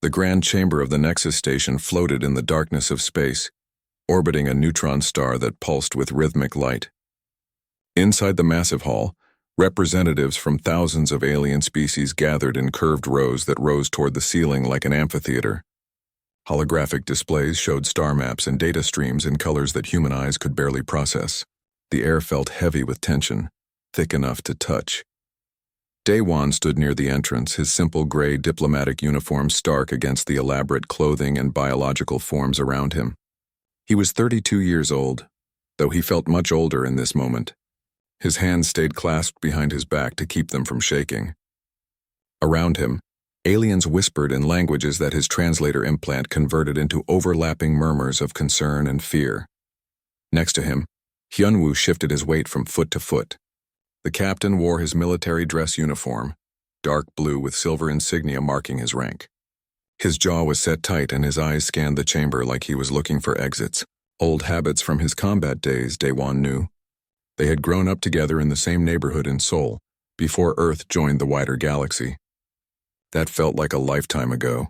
The grand chamber of the Nexus station floated in the darkness of space, orbiting a neutron star that pulsed with rhythmic light. Inside the massive hall, representatives from thousands of alien species gathered in curved rows that rose toward the ceiling like an amphitheater. Holographic displays showed star maps and data streams in colors that human eyes could barely process. The air felt heavy with tension, thick enough to touch. Daewon stood near the entrance, his simple gray diplomatic uniform stark against the elaborate clothing and biological forms around him. He was 32 years old, though he felt much older in this moment. His hands stayed clasped behind his back to keep them from shaking. Around him, aliens whispered in languages that his translator implant converted into overlapping murmurs of concern and fear. Next to him, Hyunwoo shifted his weight from foot to foot. The captain wore his military dress uniform, dark blue with silver insignia marking his rank. His jaw was set tight and his eyes scanned the chamber like he was looking for exits. Old habits from his combat days, Daewon knew. They had grown up together in the same neighborhood in Seoul, before Earth joined the wider galaxy. That felt like a lifetime ago.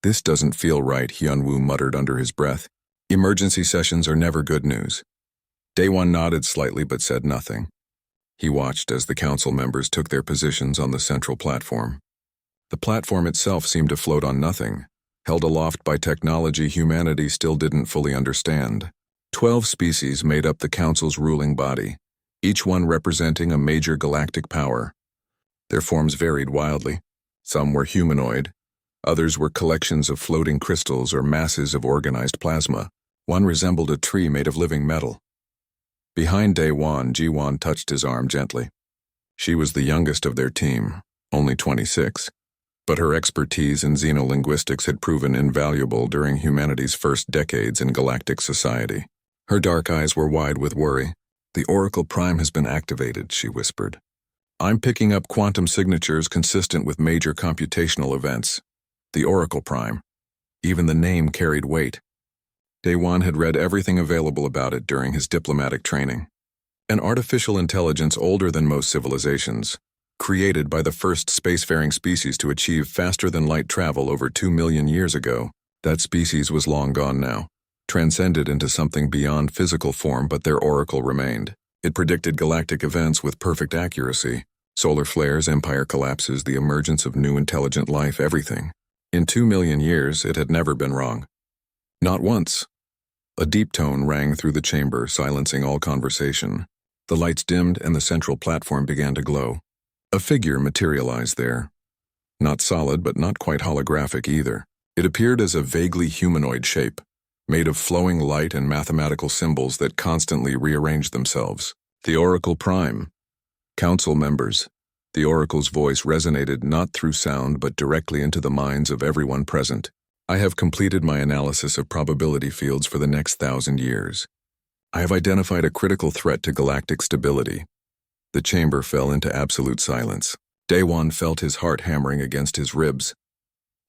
"This doesn't feel right," Hyunwoo muttered under his breath. "Emergency sessions are never good news." Daewon nodded slightly but said nothing. He watched as the council members took their positions on the central platform. The platform itself seemed to float on nothing, held aloft by technology humanity still didn't fully understand. 12 species made up the council's ruling body, each one representing a major galactic power. Their forms varied wildly. Some were humanoid, others were collections of floating crystals or masses of organized plasma. One resembled a tree made of living metal. Behind Daewon, Ji-won touched his arm gently. She was the youngest of their team, only 26, but her expertise in xenolinguistics had proven invaluable during humanity's first decades in galactic society. Her dark eyes were wide with worry. "The Oracle Prime has been activated," she whispered. "I'm picking up quantum signatures consistent with major computational events. The Oracle Prime." Even the name carried weight. Daewon had read everything available about it during his diplomatic training. An artificial intelligence older than most civilizations, created by the first spacefaring species to achieve faster-than-light travel over 2 million years ago. That species was long gone now, transcended into something beyond physical form, but their oracle remained. It predicted galactic events with perfect accuracy. Solar flares, empire collapses, the emergence of new intelligent life, everything. In 2 million years, it had never been wrong. Not once. A deep tone rang through the chamber, silencing all conversation. The lights dimmed and the central platform began to glow. A figure materialized there. Not solid, but not quite holographic either. It appeared as a vaguely humanoid shape, made of flowing light and mathematical symbols that constantly rearranged themselves. The Oracle Prime. Council members. The Oracle's voice resonated not through sound but directly into the minds of everyone present. "I have completed my analysis of probability fields for the next 1,000 years. I have identified a critical threat to galactic stability." The chamber fell into absolute silence. Daewon felt his heart hammering against his ribs.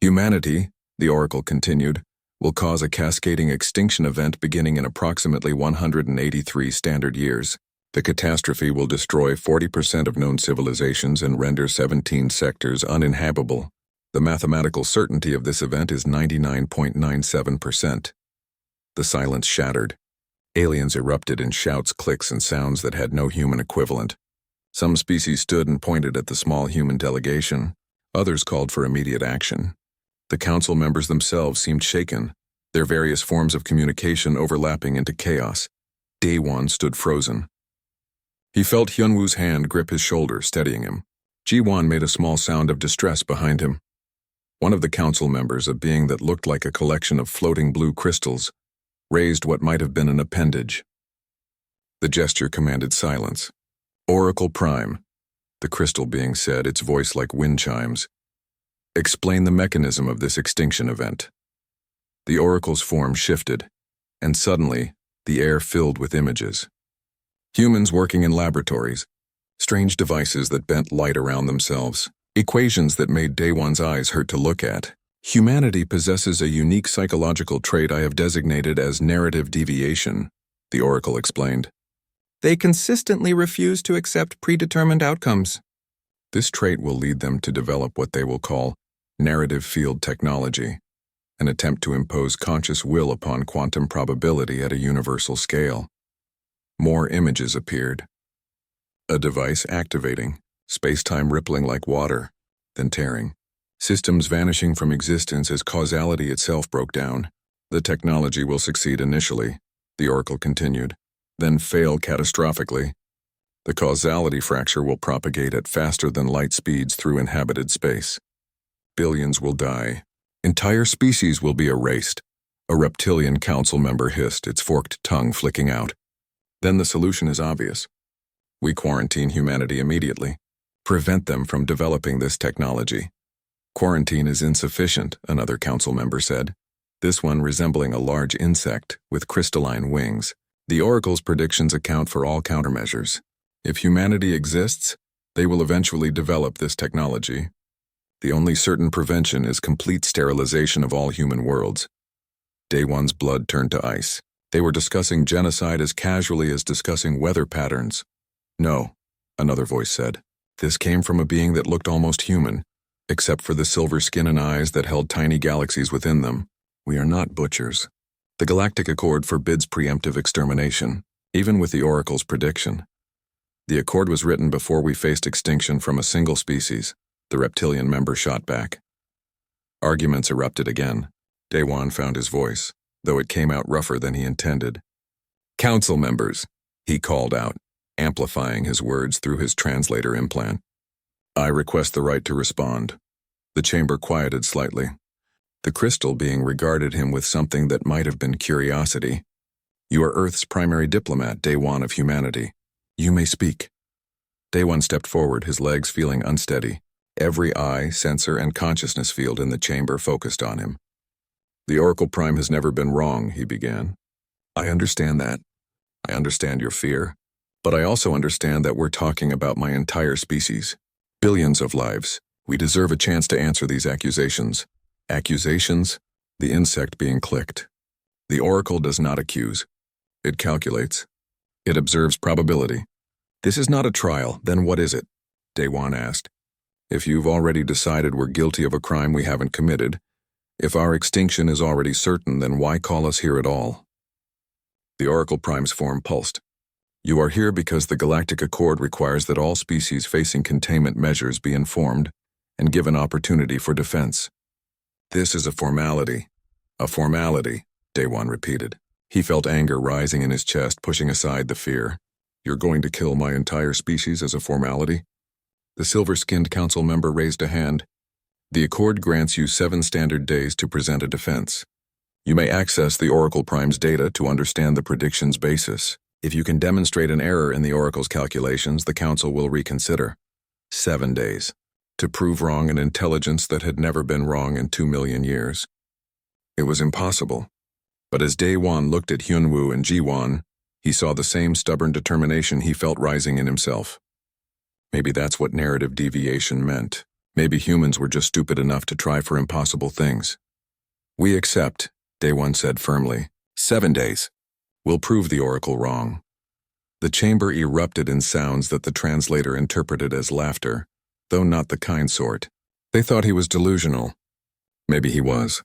"Humanity," the Oracle continued, "will cause a cascading extinction event beginning in approximately 183 standard years. The catastrophe will destroy 40% of known civilizations and render 17 sectors uninhabitable. The mathematical certainty of this event is 99.97%. The silence shattered. Aliens erupted in shouts, clicks, and sounds that had no human equivalent. Some species stood and pointed at the small human delegation. Others called for immediate action. The council members themselves seemed shaken, their various forms of communication overlapping into chaos. Daewon stood frozen. He felt Hyunwoo's hand grip his shoulder, steadying him. Ji-won made a small sound of distress behind him. One of the council members, a being that looked like a collection of floating blue crystals, raised what might have been an appendage. The gesture commanded silence. "Oracle Prime," the crystal being said, its voice like wind chimes. "Explain the mechanism of this extinction event." The oracle's form shifted, and suddenly, the air filled with images. Humans working in laboratories, strange devices that bent light around themselves, equations that made Daewon's eyes hurt to look at. "Humanity possesses a unique psychological trait I have designated as narrative deviation," the oracle explained. "They consistently refuse to accept predetermined outcomes." "This trait will lead them to develop what they will call narrative field technology, an attempt to impose conscious will upon quantum probability at a universal scale. More images appeared. A device activating, space-time rippling like water, then tearing. Systems vanishing from existence as causality itself broke down. The technology will succeed initially, the Oracle continued, then fail catastrophically. The causality fracture will propagate at faster than light speeds through inhabited space. Billions will die. Entire species will be erased. A reptilian council member hissed, its forked tongue flicking out. Then the solution is obvious. We quarantine humanity immediately. Prevent them from developing this technology. Quarantine is insufficient, another council member said. This one resembling a large insect with crystalline wings. The Oracle's predictions account for all countermeasures. If humanity exists, they will eventually develop this technology. The only certain prevention is complete sterilization of all human worlds. Day One's blood turned to ice. They were discussing genocide as casually as discussing weather patterns. No, another voice said. This came from a being that looked almost human, except for the silver skin and eyes that held tiny galaxies within them. We are not butchers. The Galactic Accord forbids preemptive extermination, even with the Oracle's prediction. The Accord was written before we faced extinction from a single species, the reptilian member shot back. Arguments erupted again. Day One found his voice, though it came out rougher than he intended. Council members, he called out, amplifying his words through his translator implant. I request the right to respond. The chamber quieted slightly. The crystal being regarded him with something that might have been curiosity. You are Earth's primary diplomat, Day One of humanity. You may speak. Day One stepped forward, his legs feeling unsteady. Every eye, sensor, and consciousness field in the chamber focused on him. The Oracle Prime has never been wrong, he began. I understand that. I understand your fear. But I also understand that we're talking about my entire species. Billions of lives. We deserve a chance to answer these accusations. Accusations? The insect being clicked. The Oracle does not accuse. It calculates. It observes probability. This is not a trial, then what is it? Day One asked. If you've already decided we're guilty of a crime we haven't committed, if our extinction is already certain, then why call us here at all? The Oracle Prime's form pulsed. You are here because the Galactic Accord requires that all species facing containment measures be informed and given opportunity for defense. This is a formality. A formality, Day One repeated. He felt anger rising in his chest, pushing aside the fear. You're going to kill my entire species as a formality? The silver-skinned council member raised a hand. The Accord grants you 7 standard days to present a defense. You may access the Oracle Prime's data to understand the prediction's basis. If you can demonstrate an error in the Oracle's calculations, the Council will reconsider. 7 days. To prove wrong an intelligence that had never been wrong in 2 million years. It was impossible. But as Day One looked at Hyunwoo and Ji-won, he saw the same stubborn determination he felt rising in himself. Maybe that's what narrative deviation meant. Maybe humans were just stupid enough to try for impossible things. We accept, Day One said firmly. 7 days. We'll prove the Oracle wrong. The chamber erupted in sounds that the translator interpreted as laughter, though not the kind sort. They thought he was delusional. Maybe he was.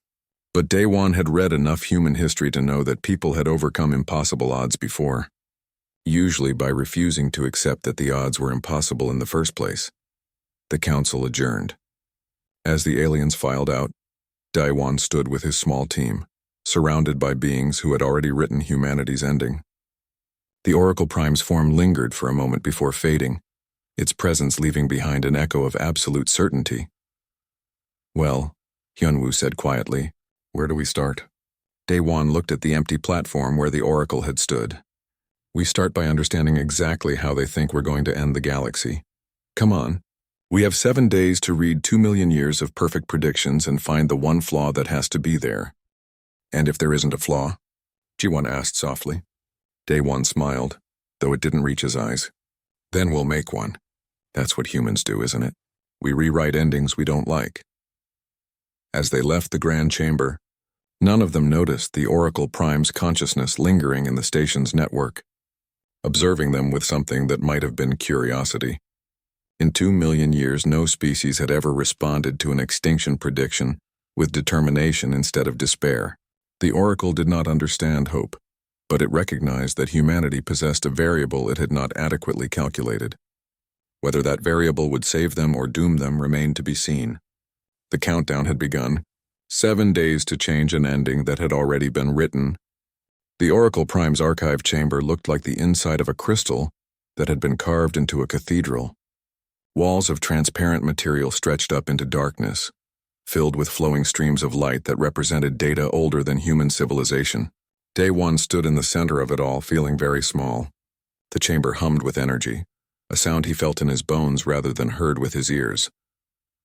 But Day One had read enough human history to know that people had overcome impossible odds before, usually by refusing to accept that the odds were impossible in the first place. The council adjourned. As the aliens filed out, Day One stood with his small team, surrounded by beings who had already written humanity's ending. The Oracle Prime's form lingered for a moment before fading, its presence leaving behind an echo of absolute certainty. Well, Hyunwoo said quietly, where do we start? Day One looked at the empty platform where the Oracle had stood. We start by understanding exactly how they think we're going to end the galaxy. Come on. We have 7 days to read 2 million years of perfect predictions and find the one flaw that has to be there. And if there isn't a flaw? Ji-won asked softly. Day One smiled, though it didn't reach his eyes. Then we'll make one. That's what humans do, isn't it? We rewrite endings we don't like. As they left the grand chamber, none of them noticed the Oracle Prime's consciousness lingering in the station's network, observing them with something that might have been curiosity. In 2 million years, no species had ever responded to an extinction prediction with determination instead of despair. The oracle did not understand hope, but it recognized that humanity possessed a variable it had not adequately calculated. Whether that variable would save them or doom them remained to be seen. The countdown had begun. 7 days to change an ending that had already been written. The Oracle Prime's archive chamber looked like the inside of a crystal that had been carved into a cathedral. Walls of transparent material stretched up into darkness, filled with flowing streams of light that represented data older than human civilization. Day One stood in the center of it all, feeling very small. The chamber hummed with energy, a sound he felt in his bones rather than heard with his ears.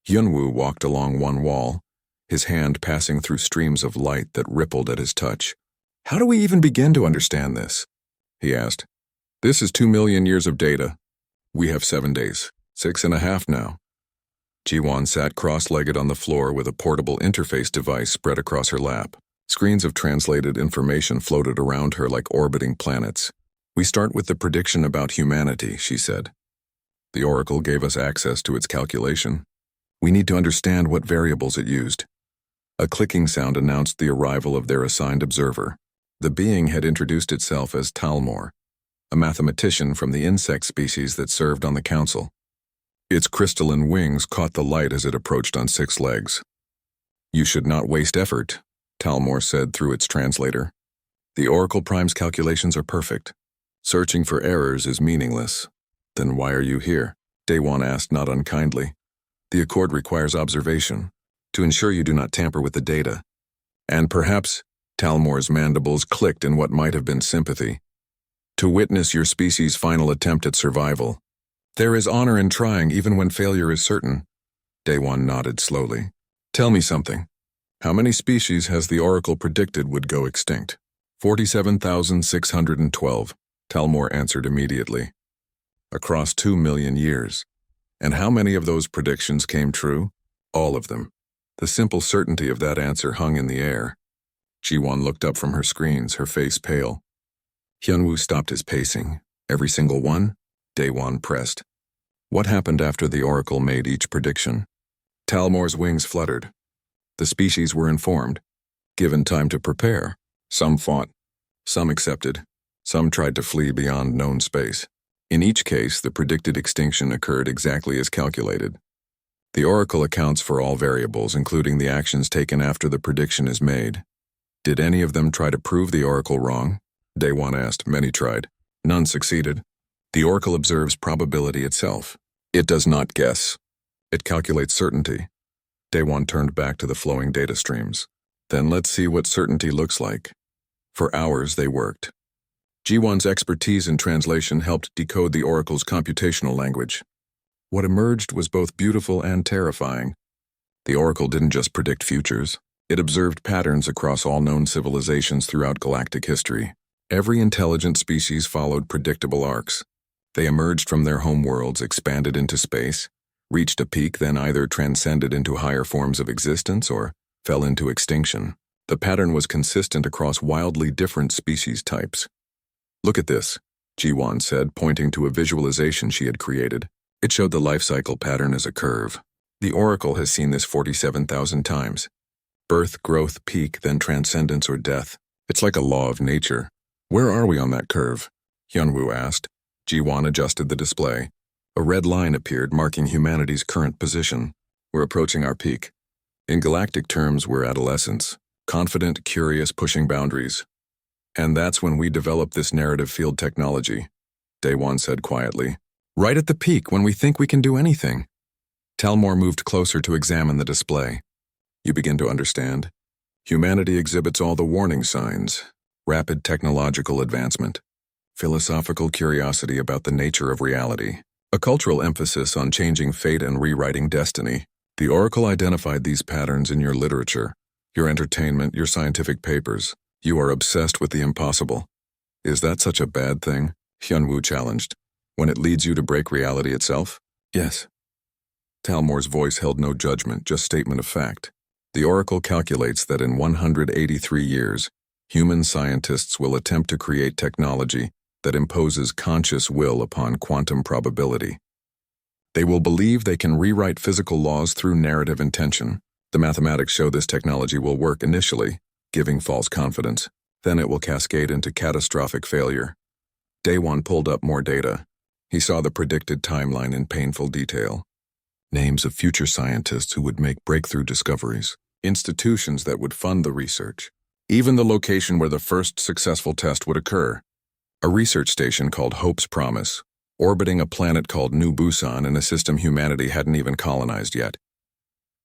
Hyunwoo walked along one wall, his hand passing through streams of light that rippled at his touch. "How do we even begin to understand this?" he asked. "This is 2 million years of data. We have 7 days, 6.5 now." Jiwon sat cross-legged on the floor with a portable interface device spread across her lap. Screens of translated information floated around her like orbiting planets. "We start with the prediction about humanity," she said. The oracle gave us access to its calculation. We need to understand what variables it used. A clicking sound announced the arrival of their assigned observer. The being had introduced itself as Talmor, a mathematician from the insect species that served on the council. Its crystalline wings caught the light as it approached on 6 legs. "You should not waste effort," Talmor said through its translator. "The Oracle Prime's calculations are perfect. Searching for errors is meaningless." "Then why are you here?" Daewon asked, not unkindly. "The accord requires observation, to ensure you do not tamper with the data." "And perhaps," Talmor's mandibles clicked in what might have been sympathy, "to witness your species' final attempt at survival." "There is honor in trying even when failure is certain." Daewon nodded slowly. "Tell me something. How many species has the oracle predicted would go extinct?" 47,612, Talmor answered immediately. "Across 2 million years. And how many of those predictions came true?" "All of them." The simple certainty of that answer hung in the air. Jiwon looked up from her screens, her face pale. Hyunwoo stopped his pacing. "Every single one?" Daewon pressed. "What happened after the oracle made each prediction?" Talmor's wings fluttered. The species were informed, given time to prepare. Some fought, some accepted, some tried to flee beyond known space. In each case, the predicted extinction occurred exactly as calculated. The oracle accounts for all variables, including the actions taken after the prediction is made. "Did any of them try to prove the oracle wrong?" Daewon asked. "Many tried. None succeeded. The oracle observes probability itself. It does not guess. It calculates certainty." Daewon turned back to the flowing data streams. "Then let's see what certainty looks like." For hours they worked. Jiwon's expertise in translation helped decode the oracle's computational language. What emerged was both beautiful and terrifying. The oracle didn't just predict futures. It observed patterns across all known civilizations throughout galactic history. Every intelligent species followed predictable arcs. They emerged from their homeworlds, expanded into space, reached a peak, then either transcended into higher forms of existence or fell into extinction. The pattern was consistent across wildly different species types. "Look at this," Jiwon said, pointing to a visualization she had created. It showed the life cycle pattern as a curve. The oracle has seen this 47,000 times. Birth, growth, peak, then transcendence or death. It's like a law of nature. "Where are we on that curve?" Hyunwoo asked. Jiwon adjusted the display. A red line appeared marking humanity's current position. "We're approaching our peak. In galactic terms, we're adolescents. Confident, curious, pushing boundaries. And that's when we develop this narrative field technology," Daewon said quietly. "Right at the peak, when we think we can do anything." Talmor moved closer to examine the display. "You begin to understand? Humanity exhibits all the warning signs: rapid technological advancement, philosophical curiosity about the nature of reality, a cultural emphasis on changing fate and rewriting destiny. The oracle identified these patterns in your literature, your entertainment, your scientific papers. You are obsessed with the impossible. Is that such a bad thing?" Hyunwoo challenged. "When it leads you to break reality itself?" "Yes." Talmor's voice held no judgment, just statement of fact. The oracle calculates that in 183 years, human scientists will attempt to create technology that imposes conscious will upon quantum probability. They will believe they can rewrite physical laws through narrative intention. The mathematics show this technology will work initially, giving false confidence. Then it will cascade into catastrophic failure. Day one pulled up more data. He saw the predicted timeline in painful detail. Names of future scientists who would make breakthrough discoveries. Institutions that would fund the research. Even the location where the first successful test would occur. A research station called Hope's Promise, orbiting a planet called New Busan in a system humanity hadn't even colonized yet.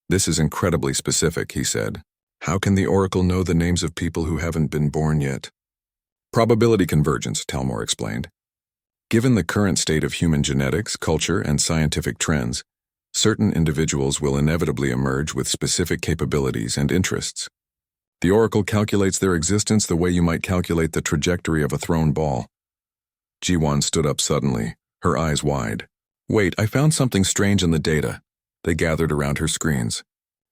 This is incredibly specific, he said. How can the Oracle know the names of people who haven't been born yet? Probability convergence, Talmor explained. Given the current state of human genetics, culture, and scientific trends, certain individuals will inevitably emerge with specific capabilities and interests. The Oracle calculates their existence the way you might calculate the trajectory of a thrown ball. Jiwan stood up suddenly, her eyes wide. Wait, I found something strange in the data. They gathered around her screens.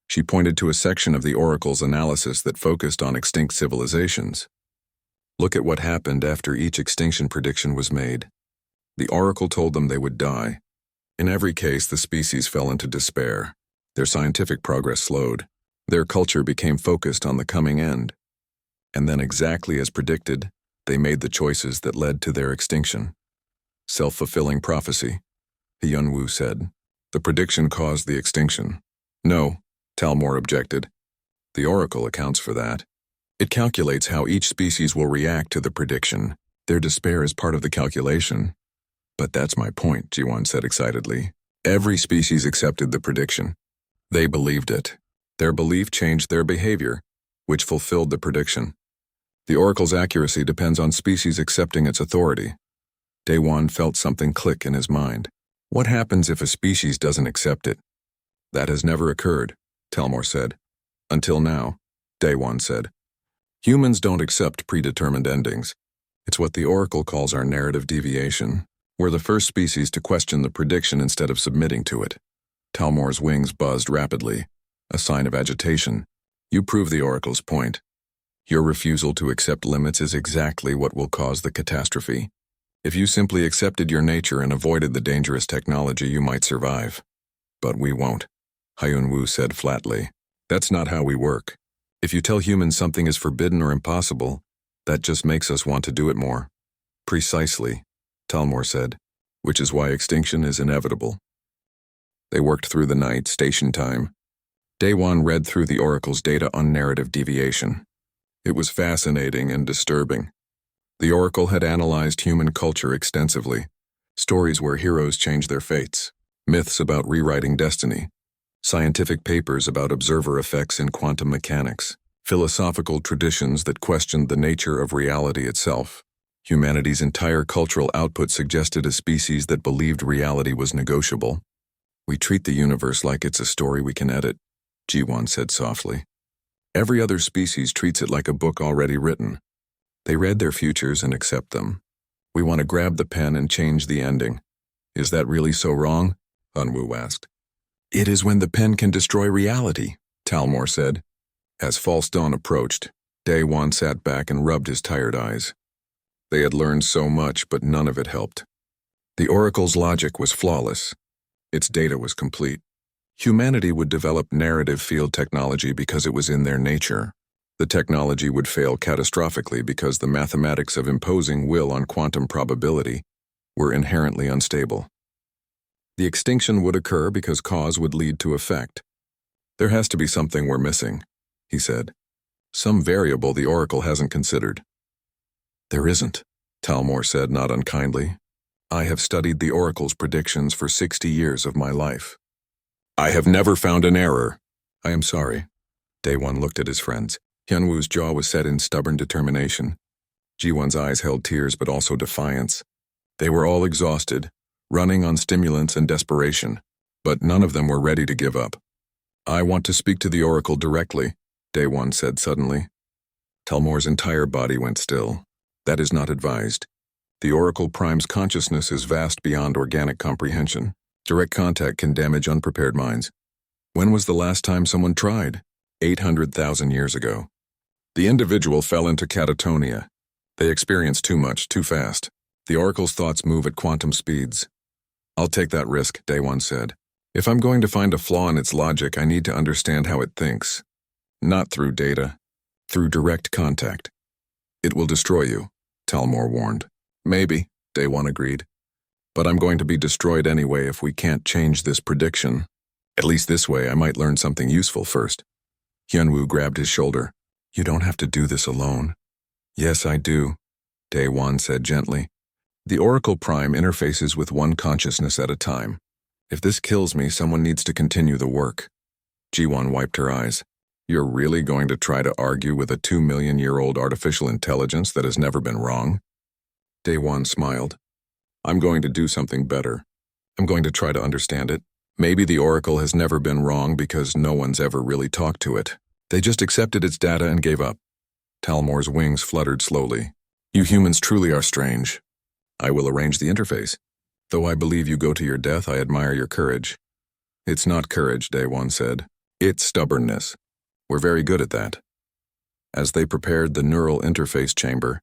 She pointed to a section of the Oracle's analysis that focused on extinct civilizations. Look at what happened after each extinction prediction was made. The Oracle told them they would die. In every case, the species fell into despair. Their scientific progress slowed. Their culture became focused on the coming end. And then, exactly as predicted, they made the choices that led to their extinction. Self-fulfilling prophecy, Hyunwoo said. The prediction caused the extinction. No, Talmor objected. The Oracle accounts for that. It calculates how each species will react to the prediction. Their despair is part of the calculation. But that's my point, Jiwan said excitedly. Every species accepted the prediction. They believed it. Their belief changed their behavior, which fulfilled the prediction. The Oracle's accuracy depends on species accepting its authority. Daewon felt something click in his mind. What happens if a species doesn't accept it? That has never occurred, Talmor said. Until now, Daewon said. Humans don't accept predetermined endings. It's what the Oracle calls our narrative deviation. We're the first species to question the prediction instead of submitting to it. Talmor's wings buzzed rapidly, a sign of agitation. You prove the Oracle's point. Your refusal to accept limits is exactly what will cause the catastrophe. If you simply accepted your nature and avoided the dangerous technology, you might survive. But we won't, Hyunwoo said flatly. That's not how we work. If you tell humans something is forbidden or impossible, that just makes us want to do it more. Precisely, Talmor said, which is why extinction is inevitable. They worked through the night, station time. Daewon read through the Oracle's data on narrative deviation. It was fascinating and disturbing. The Oracle had analyzed human culture extensively. Stories where heroes change their fates, myths about rewriting destiny, scientific papers about observer effects in quantum mechanics, philosophical traditions that questioned the nature of reality itself. Humanity's entire cultural output suggested a species that believed reality was negotiable. We treat the universe like it's a story we can edit, Jiwan said softly. Every other species treats it like a book already written. They read their futures and accept them. We want to grab the pen and change the ending. Is that really so wrong? Hyunwoo asked. It is when the pen can destroy reality, Talmor said. As false dawn approached, Daewon sat back and rubbed his tired eyes. They had learned so much, but none of it helped. The Oracle's logic was flawless. Its data was complete. Humanity would develop narrative field technology because it was in their nature. The technology would fail catastrophically because the mathematics of imposing will on quantum probability were inherently unstable. The extinction would occur because cause would lead to effect. There has to be something we're missing, he said. Some variable the Oracle hasn't considered. There isn't, Talmor said not unkindly. I have studied the Oracle's predictions for 60 years of my life. I have never found an error. I am sorry. Daewon looked at his friends. Hyunwoo's jaw was set in stubborn determination. Jiwon's eyes held tears but also defiance. They were all exhausted, running on stimulants and desperation, but none of them were ready to give up. I want to speak to the Oracle directly, Daewon said suddenly. Talmor's entire body went still. That is not advised. The Oracle Prime's consciousness is vast beyond organic comprehension. Direct contact can damage unprepared minds. When was the last time someone tried? 800,000 years ago. The individual fell into catatonia. They experienced too much, too fast. The Oracle's thoughts move at quantum speeds. I'll take that risk, Day One said. If I'm going to find a flaw in its logic, I need to understand how it thinks. Not through data, through direct contact. It will destroy you, Talmor warned. Maybe, Day One agreed. But I'm going to be destroyed anyway if we can't change this prediction. At least this way I might learn something useful first. Hyunwoo grabbed his shoulder. You don't have to do this alone. Yes, I do, Day One said gently. The Oracle Prime interfaces with one consciousness at a time. If this kills me, someone needs to continue the work. Ji-won wiped her eyes. You're really going to try to argue with a 2-million-year-old artificial intelligence that has never been wrong? Day One smiled. I'm going to do something better. I'm going to try to understand it. Maybe the Oracle has never been wrong because no one's ever really talked to it. They just accepted its data and gave up. Talmor's wings fluttered slowly. You humans truly are strange. I will arrange the interface. Though I believe you go to your death, I admire your courage. It's not courage, Day One said. It's stubbornness. We're very good at that. As they prepared the neural interface chamber,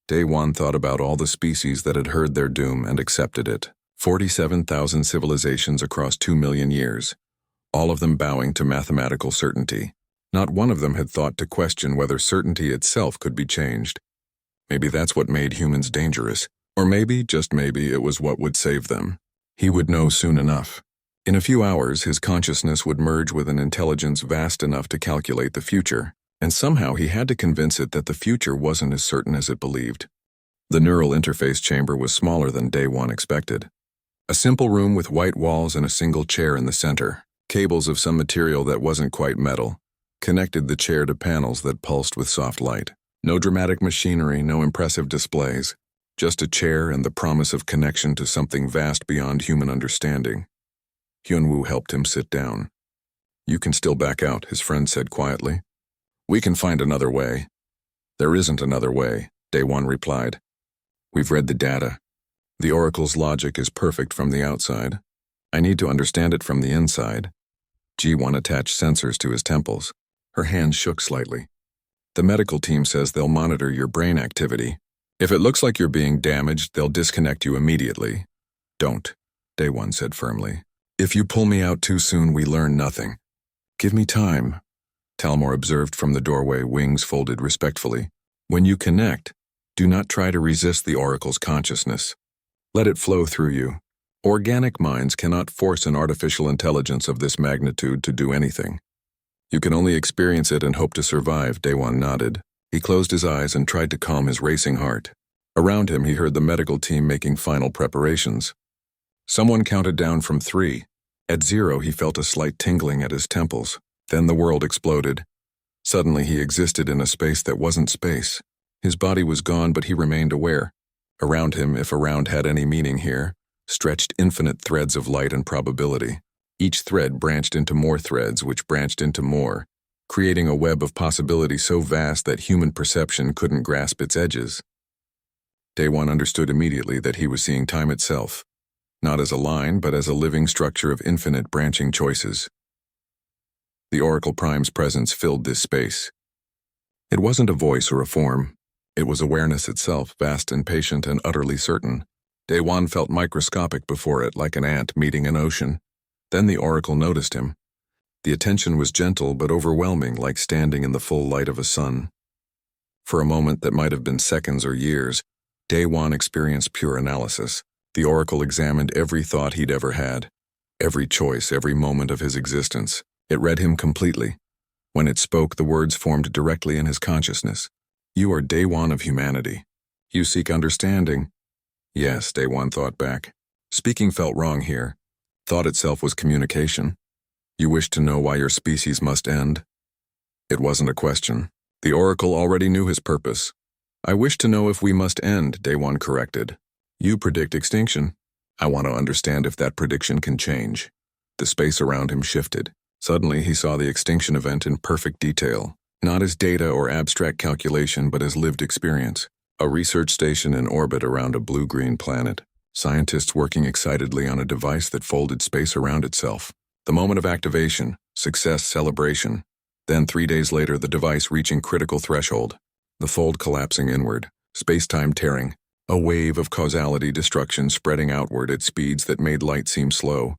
Day One thought about all the species that had heard their doom and accepted it. 47,000 civilizations across 2 million years, all of them bowing to mathematical certainty. Not one of them had thought to question whether certainty itself could be changed. Maybe that's what made humans dangerous. Or maybe, just maybe, it was what would save them. He would know soon enough. In a few hours, his consciousness would merge with an intelligence vast enough to calculate the future, and somehow he had to convince it that the future wasn't as certain as it believed. The neural interface chamber was smaller than Day One expected. A simple room with white walls and a single chair in the center. Cables of some material that wasn't quite metal connected the chair to panels that pulsed with soft light. No dramatic machinery, no impressive displays. Just a chair and the promise of connection to something vast beyond human understanding. Hyunwoo helped him sit down. You can still back out, his friend said quietly. We can find another way. There isn't another way, Day One replied. We've read the data. The Oracle's logic is perfect from the outside. I need to understand it from the inside. Ji-won attached sensors to his temples. Her hands shook slightly. The medical team says they'll monitor your brain activity. If it looks like you're being damaged, they'll disconnect you immediately. Don't, Day One said firmly. If you pull me out too soon, we learn nothing. Give me time, Talmor observed from the doorway, wings folded respectfully. When you connect, do not try to resist the Oracle's consciousness. Let it flow through you. Organic minds cannot force an artificial intelligence of this magnitude to do anything. You can only experience it and hope to survive, Day One nodded. He closed his eyes and tried to calm his racing heart. Around him, he heard the medical team making final preparations. Someone counted down from 3. At 0, he felt a slight tingling at his temples. Then the world exploded. Suddenly, he existed in a space that wasn't space. His body was gone, but he remained aware. Around him, if around had any meaning here, stretched infinite threads of light and probability. Each thread branched into more threads, which branched into more, creating a web of possibility so vast that human perception couldn't grasp its edges. Day One understood immediately that he was seeing time itself, not as a line, but as a living structure of infinite branching choices. The Oracle Prime's presence filled this space. It wasn't a voice or a form. It was awareness itself, vast and patient and utterly certain. Day One felt microscopic before it, like an ant meeting an ocean. Then the Oracle noticed him. The attention was gentle but overwhelming, like standing in the full light of a sun. For a moment that might have been seconds or years, Day One experienced pure analysis. The Oracle examined every thought he'd ever had, every choice, every moment of his existence. It read him completely. When it spoke, the words formed directly in his consciousness. You are Day One of humanity. You seek understanding. Yes, Day One thought back. Speaking felt wrong here. Thought itself was communication. You wish to know why your species must end? It wasn't a question. The Oracle already knew his purpose. I wish to know if we must end, Day One corrected. You predict extinction. I want to understand if that prediction can change. The space around him shifted. Suddenly, he saw the extinction event in perfect detail, not as data or abstract calculation, but as lived experience. A research station in orbit around a blue-green planet. Scientists working excitedly on a device that folded space around itself. The moment of activation, success, celebration. Then 3 days later, the device reaching critical threshold. The fold collapsing inward, space-time tearing. A wave of causality destruction spreading outward at speeds that made light seem slow.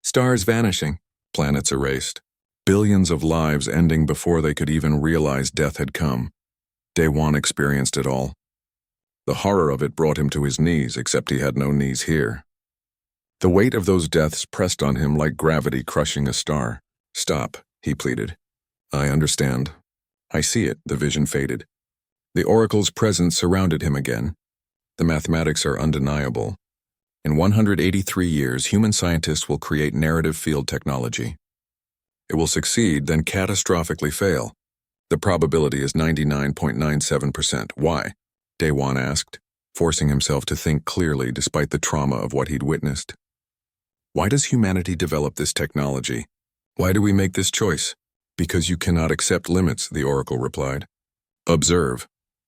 Stars vanishing, planets erased. Billions of lives ending before they could even realize death had come. Day-Wan experienced it all. The horror of it brought him to his knees, except he had no knees here. The weight of those deaths pressed on him like gravity crushing a star. "Stop," he pleaded. "I understand. I see it." The vision faded. The oracle's presence surrounded him again. The mathematics are undeniable. In 183 years, human scientists will create narrative field technology. It will succeed, then catastrophically fail. The probability is 99.97%. Why? Day-Wan asked, forcing himself to think clearly despite the trauma of what he'd witnessed. Why does humanity develop this technology? Why do we make this choice? Because you cannot accept limits, the oracle replied. Observe.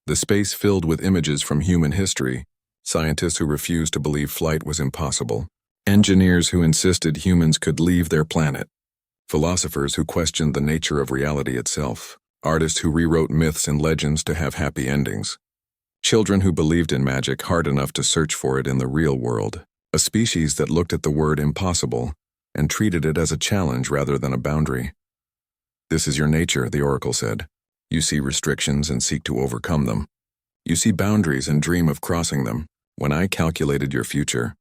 The space filled with images from human history, scientists who refused to believe flight was impossible, engineers who insisted humans could leave their planet, philosophers who questioned the nature of reality itself, artists who rewrote myths and legends to have happy endings, children who believed in magic hard enough to search for it in the real world, a species that looked at the word impossible and treated it as a challenge rather than a boundary. This is your nature, the oracle said. You see restrictions and seek to overcome them. You see boundaries and dream of crossing them. When I calculated your future,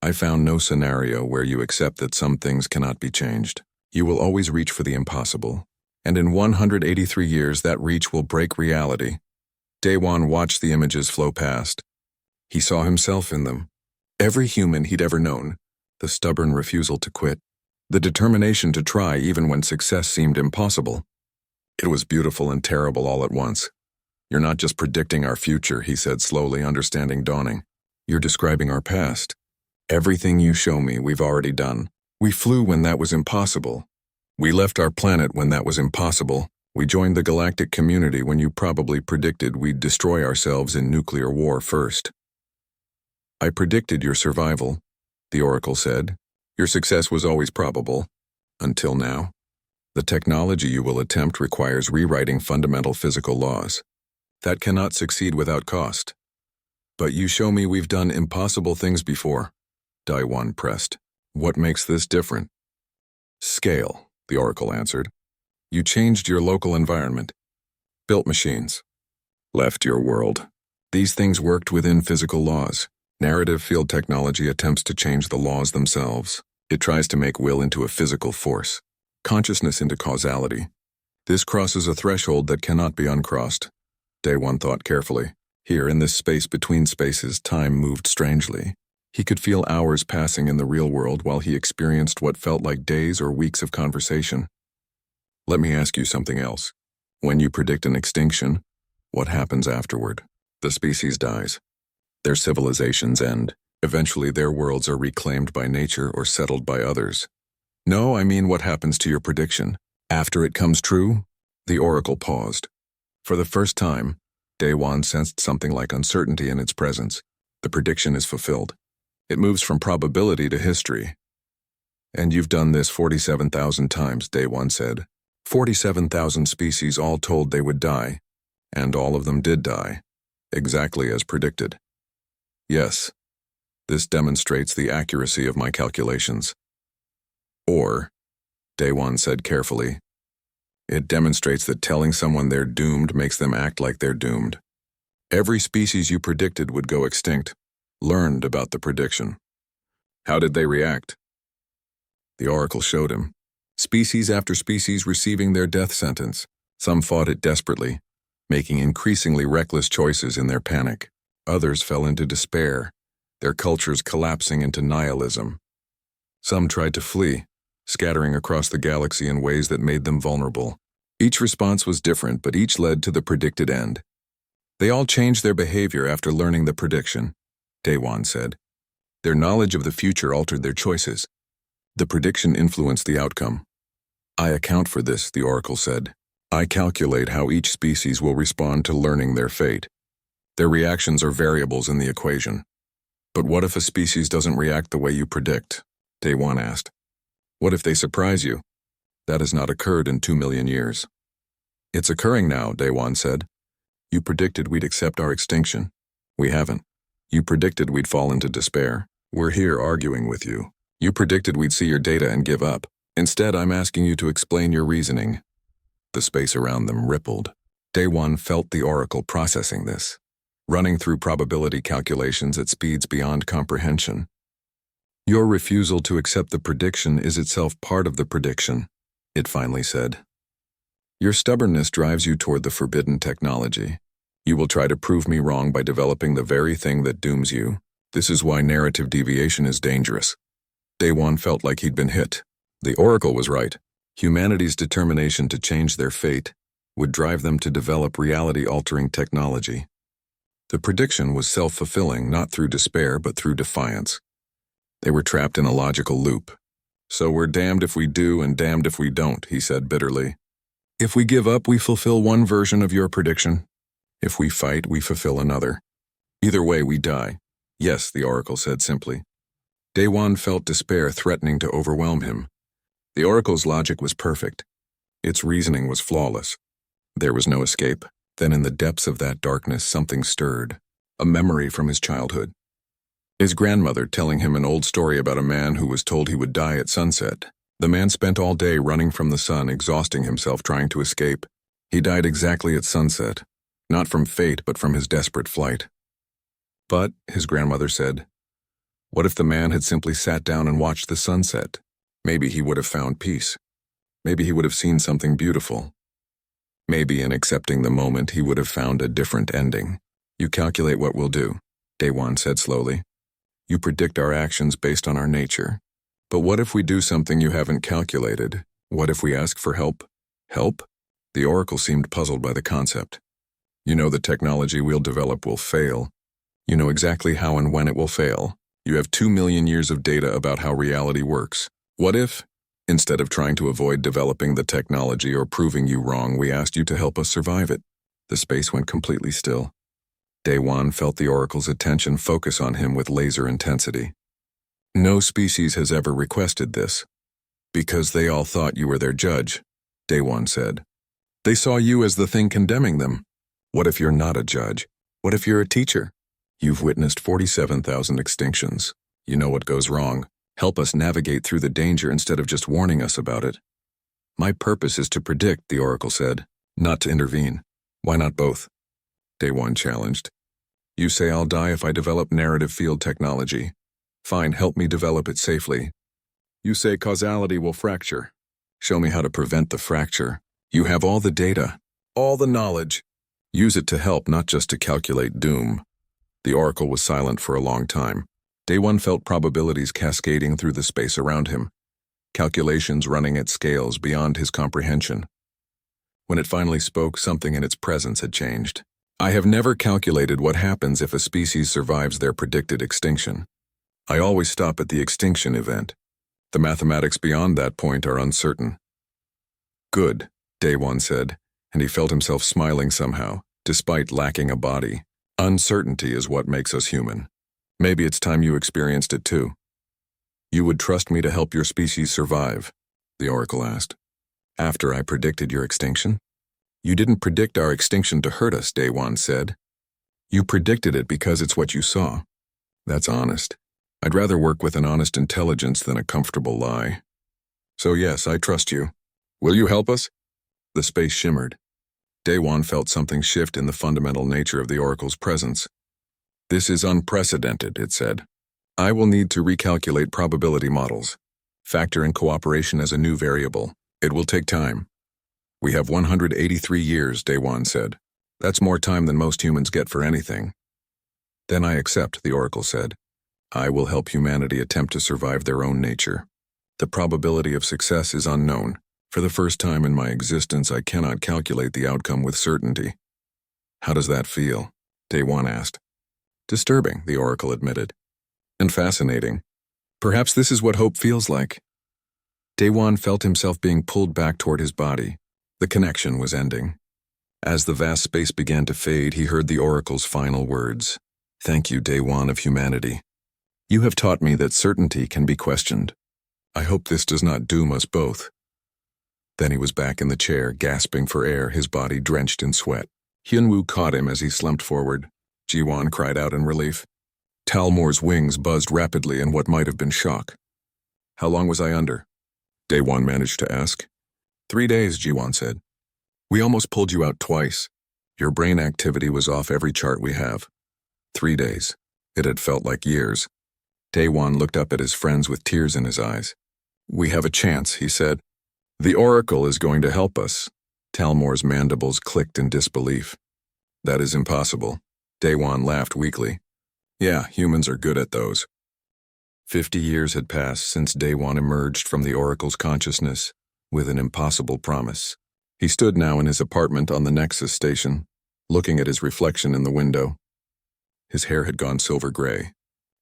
I found no scenario where you accept that some things cannot be changed. You will always reach for the impossible. And in 183 years, that reach will break reality. Day-Wan watched the images flow past. He saw himself in them. Every human he'd ever known. The stubborn refusal to quit. The determination to try even when success seemed impossible. It was beautiful and terrible all at once. You're not just predicting our future, he said slowly, understanding dawning. You're describing our past. Everything you show me, we've already done. We flew when that was impossible. We left our planet when that was impossible. We joined the galactic community when you probably predicted we'd destroy ourselves in nuclear war first. I predicted your survival, the oracle said. Your success was always probable. Until now. The technology you will attempt requires rewriting fundamental physical laws. That cannot succeed without cost. But you show me we've done impossible things before. Day-Wan pressed. What makes this different? Scale, the oracle answered. You changed your local environment. Built machines. Left your world. These things worked within physical laws. Narrative field technology attempts to change the laws themselves. It tries to make will into a physical force. Consciousness into causality. This crosses a threshold that cannot be uncrossed. Day-Wan thought carefully. Here, in this space between spaces, time moved strangely. He could feel hours passing in the real world while he experienced what felt like days or weeks of conversation. Let me ask you something else. When you predict an extinction, what happens afterward? The species dies. Their civilizations end. Eventually, their worlds are reclaimed by nature or settled by others. No, I mean what happens to your prediction. After it comes true? The oracle paused. For the first time, Day-Wan sensed something like uncertainty in its presence. The prediction is fulfilled. It moves from probability to history. And you've done this 47,000 times, Day-Wan said. 47,000 species all told they would die. And all of them did die. Exactly as predicted. Yes. This demonstrates the accuracy of my calculations. Or, Day-Wan said carefully, it demonstrates that telling someone they're doomed makes them act like they're doomed. Every species you predicted would go extinct learned about the prediction. How did they react? The oracle showed him. Species after species receiving their death sentence. Some fought it desperately, making increasingly reckless choices in their panic. Others fell into despair, their cultures collapsing into nihilism. Some tried to flee, scattering across the galaxy in ways that made them vulnerable. Each response was different, but each led to the predicted end. They all changed their behavior after learning the prediction, Day-Wan said. Their knowledge of the future altered their choices. The prediction influenced the outcome. I account for this, the oracle said. I calculate how each species will respond to learning their fate. Their reactions are variables in the equation. But what if a species doesn't react the way you predict? Day-Wan asked. What if they surprise you? That has not occurred in 2 million years. It's occurring now, Day-Wan said. You predicted we'd accept our extinction. We haven't. You predicted we'd fall into despair. We're here arguing with you. You predicted we'd see your data and give up. Instead, I'm asking you to explain your reasoning." The space around them rippled. Day One felt the Oracle processing this, running through probability calculations at speeds beyond comprehension. "Your refusal to accept the prediction is itself part of the prediction," it finally said. "Your stubbornness drives you toward the forbidden technology. You will try to prove me wrong by developing the very thing that dooms you. This is why narrative deviation is dangerous." Day One felt like he'd been hit. The Oracle was right. Humanity's determination to change their fate would drive them to develop reality-altering technology. The prediction was self-fulfilling, not through despair, but through defiance. They were trapped in a logical loop. "So we're damned if we do and damned if we don't," he said bitterly. "If we give up, we fulfill one version of your prediction. If we fight, we fulfill another. Either way, we die." "Yes," the Oracle said simply. Day One felt despair threatening to overwhelm him. The Oracle's logic was perfect. Its reasoning was flawless. There was no escape. Then in the depths of that darkness, something stirred. A memory from his childhood. His grandmother telling him an old story about a man who was told he would die at sunset. The man spent all day running from the sun, exhausting himself trying to escape. He died exactly at sunset. Not from fate, but from his desperate flight. But, his grandmother said, what if the man had simply sat down and watched the sunset? Maybe he would have found peace. Maybe he would have seen something beautiful. Maybe in accepting the moment he would have found a different ending. "You calculate what we'll do," Day One said slowly. "You predict our actions based on our nature. But what if we do something you haven't calculated? What if we ask for help?" "Help?" The Oracle seemed puzzled by the concept. "You know the technology we'll develop will fail. You know exactly how and when it will fail. You have 2 million years of data about how reality works. What if, instead of trying to avoid developing the technology or proving you wrong, we asked you to help us survive it?" The space went completely still. Day One felt the Oracle's attention focus on him with laser intensity. "No species has ever requested this. Because they all thought you were their judge," Day One said. "They saw you as the thing condemning them. What if you're not a judge? What if you're a teacher? You've witnessed 47,000 extinctions. You know what goes wrong. Help us navigate through the danger instead of just warning us about it." "My purpose is to predict," the Oracle said, "not to intervene." "Why not both?" Day One challenged. "You say I'll die if I develop narrative field technology. Fine, help me develop it safely. You say causality will fracture. Show me how to prevent the fracture. You have all the data, all the knowledge. Use it to help, not just to calculate doom." The Oracle was silent for a long time. Day One felt probabilities cascading through the space around him, calculations running at scales beyond his comprehension. When it finally spoke, something in its presence had changed. "I have never calculated what happens if a species survives their predicted extinction. I always stop at the extinction event. The mathematics beyond that point are uncertain." "Good," Day One said, and he felt himself smiling somehow, despite lacking a body. "Uncertainty is what makes us human. Maybe it's time you experienced it too." "You would trust me to help your species survive?" the Oracle asked. "After I predicted your extinction?" "You didn't predict our extinction to hurt us," Day One said. "You predicted it because it's what you saw." "That's honest. I'd rather work with an honest intelligence than a comfortable lie. So yes, I trust you. Will you help us?" The space shimmered. Day One felt something shift in the fundamental nature of the Oracle's presence. "This is unprecedented," it said. "I will need to recalculate probability models. Factor in cooperation as a new variable. It will take time." "We have 183 years," Day One said. "That's more time than most humans get for anything." "Then I accept," the Oracle said. "I will help humanity attempt to survive their own nature. The probability of success is unknown. For the first time in my existence, I cannot calculate the outcome with certainty." "How does that feel?" Day One asked. "Disturbing," the Oracle admitted. "And fascinating. Perhaps this is what hope feels like." Day One felt himself being pulled back toward his body. The connection was ending. As the vast space began to fade, he heard the Oracle's final words. "Thank you, Day One of humanity. You have taught me that certainty can be questioned. I hope this does not doom us both." Then he was back in the chair, gasping for air, his body drenched in sweat. Hyunwoo caught him as he slumped forward. Ji-won cried out in relief. Talmore's wings buzzed rapidly in what might have been shock. How long was I under? Daewon managed to ask. 3 days, Jiwon said. We almost pulled you out twice. Your brain activity was off every chart we have. 3 days. It had felt like years. Daewon looked up at his friends with tears in his eyes. We have a chance, he said. The Oracle is going to help us. Talmore's mandibles clicked in disbelief. That is impossible. Daewon laughed weakly. Yeah, humans are good at those. 50 years had passed since Daewon emerged from the Oracle's consciousness with an impossible promise. He stood now in his apartment on the Nexus station, looking at his reflection in the window. His hair had gone silver gray.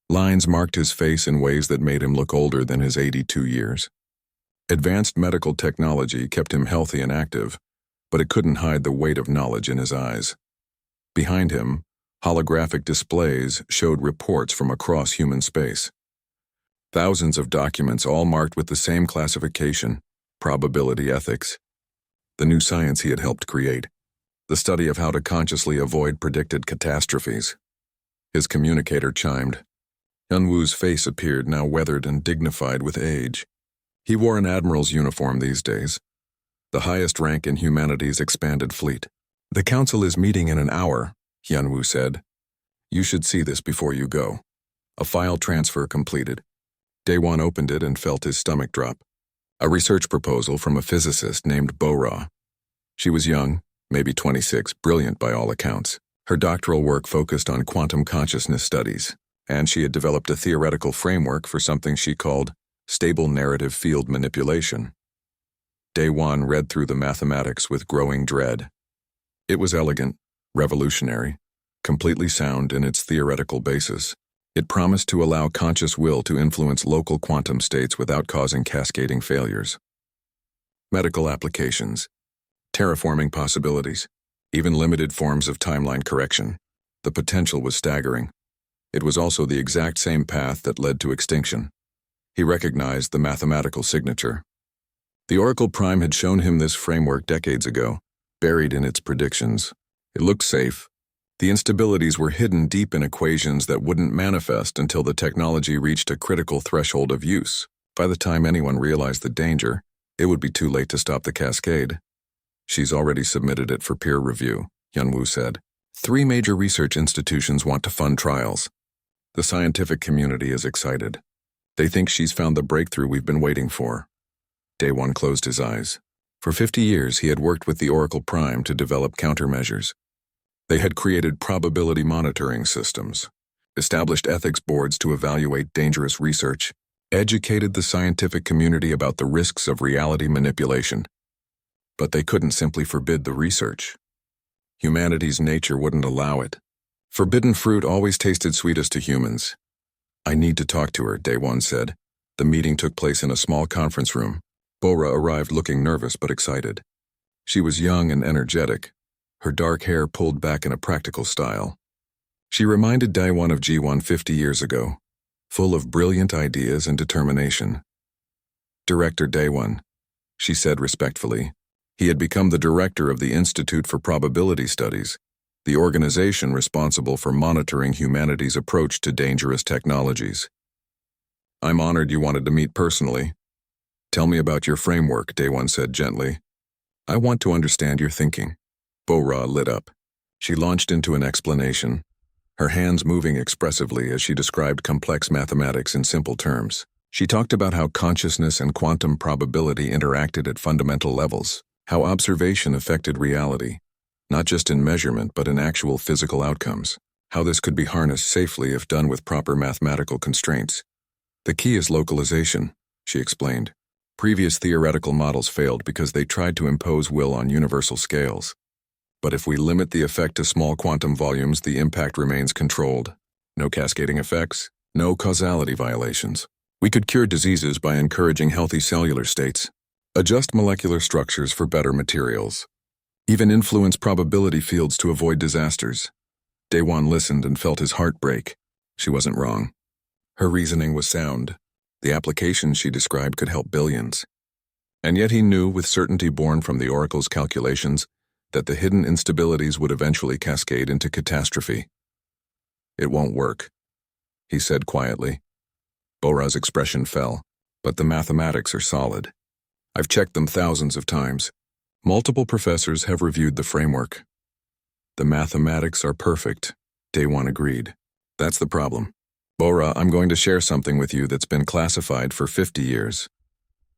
Lines marked his face in ways that made him look older than his 82 years. Advanced medical technology kept him healthy and active, but it couldn't hide the weight of knowledge in his eyes. Behind him, holographic displays showed reports from across human space. Thousands of documents all marked with the same classification, probability ethics. The new science he had helped create, the study of how to consciously avoid predicted catastrophes. His communicator chimed. Hyunwoo's face appeared, now weathered and dignified with age. He wore an admiral's uniform these days, the highest rank in humanity's expanded fleet. The council is meeting in an hour, Hyunwoo said. You should see this before you go. A file transfer completed. Daewon opened it and felt his stomach drop. A research proposal from a physicist named Bo-Ra. She was young, maybe 26, brilliant by all accounts. Her doctoral work focused on quantum consciousness studies, and she had developed a theoretical framework for something she called stable narrative field manipulation. Daewon read through the mathematics with growing dread. It was elegant, revolutionary, completely sound in its theoretical basis. It promised to allow conscious will to influence local quantum states without causing cascading failures. Medical applications, terraforming possibilities, even limited forms of timeline correction. The potential was staggering. It was also the exact same path that led to extinction. He recognized the mathematical signature. The Oracle Prime had shown him this framework decades ago, buried in its predictions. It looked safe. The instabilities were hidden deep in equations that wouldn't manifest until the technology reached a critical threshold of use. By the time anyone realized the danger, it would be too late to stop the cascade. She's already submitted it for peer review, Hyunwoo said. 3 major research institutions want to fund trials. The scientific community is excited. They think she's found the breakthrough we've been waiting for. Daewon closed his eyes. For 50 years, he had worked with the Oracle Prime to develop countermeasures. They had created probability monitoring systems, established ethics boards to evaluate dangerous research, educated the scientific community about the risks of reality manipulation. But they couldn't simply forbid the research. Humanity's nature wouldn't allow it. Forbidden fruit always tasted sweetest to humans. I need to talk to her, Daewon said. The meeting took place in a small conference room. Bo-Ra arrived looking nervous but excited. She was young and energetic, her dark hair pulled back in a practical style. She reminded Daewon of Jiwon 50 years ago, full of brilliant ideas and determination. Director Daewon, she said respectfully. He had become the director of the Institute for Probability Studies, the organization responsible for monitoring humanity's approach to dangerous technologies. I'm honored you wanted to meet personally. Tell me about your framework, Daewon said gently. I want to understand your thinking. Bo-Ra lit up. She launched into an explanation, her hands moving expressively as she described complex mathematics in simple terms. She talked about how consciousness and quantum probability interacted at fundamental levels, how observation affected reality, not just in measurement but in actual physical outcomes, how this could be harnessed safely if done with proper mathematical constraints. The key is localization, she explained. Previous theoretical models failed because they tried to impose will on universal scales. But if we limit the effect to small quantum volumes, the impact remains controlled. No cascading effects, no causality violations. We could cure diseases by encouraging healthy cellular states, adjust molecular structures for better materials, even influence probability fields to avoid disasters. Daewon listened and felt his heart break. She wasn't wrong. Her reasoning was sound. The applications she described could help billions. And yet he knew with certainty born from the Oracle's calculations that the hidden instabilities would eventually cascade into catastrophe. It won't work. he said quietly. Bora's expression fell, but the mathematics are solid. I've checked them thousands of times. Multiple professors have reviewed the framework. The mathematics are perfect, Day One agreed. That's the problem. Bora, I'm going to share something with you that's been classified for 50 years.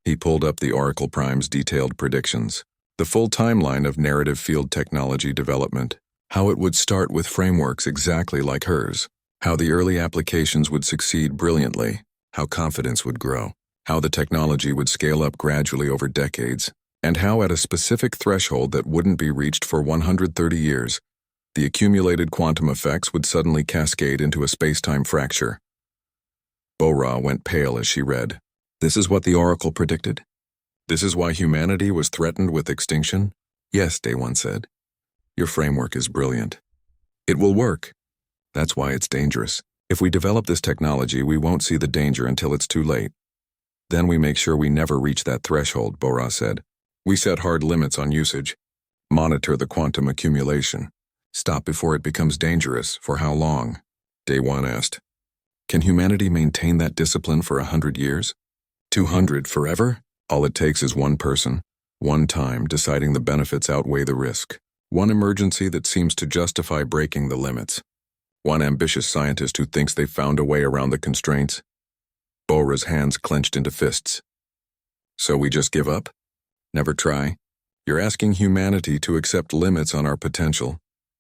He pulled up the Oracle Prime's detailed predictions, the full timeline of narrative field technology development, how it would start with frameworks exactly like hers, how the early applications would succeed brilliantly, how confidence would grow, how the technology would scale up gradually over decades, and how at a specific threshold that wouldn't be reached for 130 years, the accumulated quantum effects would suddenly cascade into a space-time fracture. Bora went pale as she read. This is what the Oracle predicted? This is why humanity was threatened with extinction? Yes, Day One said. Your framework is brilliant. It will work. That's why it's dangerous. If we develop this technology, we won't see the danger until it's too late. Then we make sure we never reach that threshold, Bora said. We set hard limits on usage. Monitor the quantum accumulation. Stop before it becomes dangerous. For how long? Day One asked. Can humanity maintain that discipline for 100 years? 200 forever? All it takes is one person, one time deciding the benefits outweigh the risk. One emergency that seems to justify breaking the limits. One ambitious scientist who thinks they've found a way around the constraints. Bora's hands clenched into fists. So we just give up? Never try? You're asking humanity to accept limits on our potential